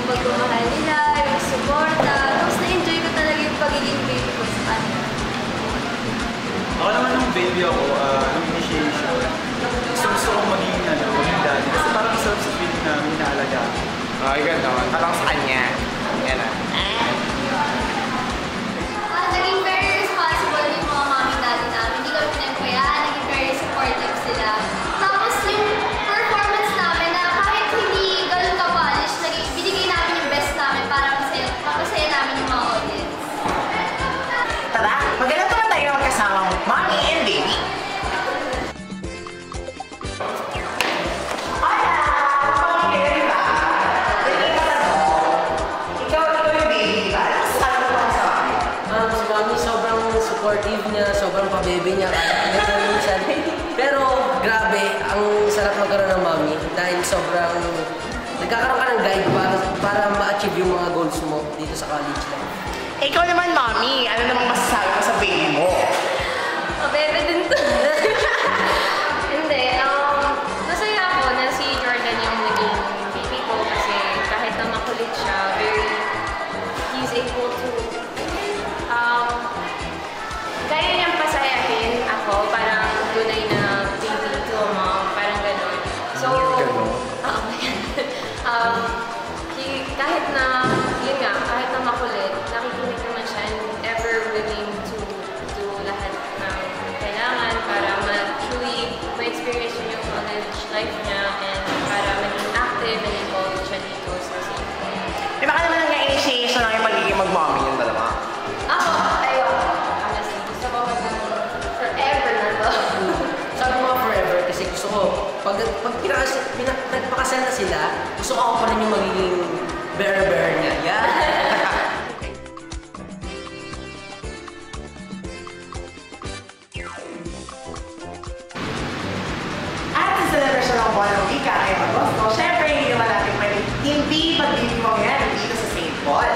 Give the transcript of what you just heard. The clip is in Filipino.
pagmamahal nila, yung suporta. Tapos na-enjoy ko talaga yung pagiging baby ko sa kanila. Ako naman nung baby ako, nung initiation, gusto kong maging daddy. Kasi parang sarap sa feeling na minaalaga. Okay, gano'n. Parang sa kanya. Yan na. Naging very responsible yung mga mami daddy namin. Hindi kami pinagpayaan, naging very supportive sila. Tapos yung performance namin na kahit hindi ganun ka-polish, binigay namin yung best namin para mapasaya namin yung mga audience. Tara, maganda naman tayo magkasamang mommy and baby. Supportive niya, sobrang pa-baby niya, minsan. Pero grabe, ang sarap magkaroon ng mommy dahil sobrang nagkakaroon ka ng guide para ma-achieve yung mga goals mo dito sa college life. Ikaw naman, mommy, ano namang masasabi mo sa baby mo? Bebe din to. Hindi, masaya ako na si Jordan yung naging baby ko kasi kahit na makulit siya, he's able to kaya niyang pasayahin ako, parang tunay na baby to mom, parang gano'n. So, kahit na, yun nga, kahit na makulit, nakikinig naman siya and ever willing to do lahat ng kailangan para truly ma-experience niya yung college life niya and para maging active and involved siya dito sa safety. Eh, baka naman nag-initiation lang yung magiging mag-mommy yung dalawa? Ako, honestly, gusto ko forever na to. Sabi mo forever kasi gusto ko, pag nagpakasal na sila, gusto ko ako pa rin yung magiging bear niya. Yeah. At sa celebration ng buwan ng Wika ngayong Agosto, syempre hindi naman natin pwede hindi pag-ibig mo yan dito sa St. Paul.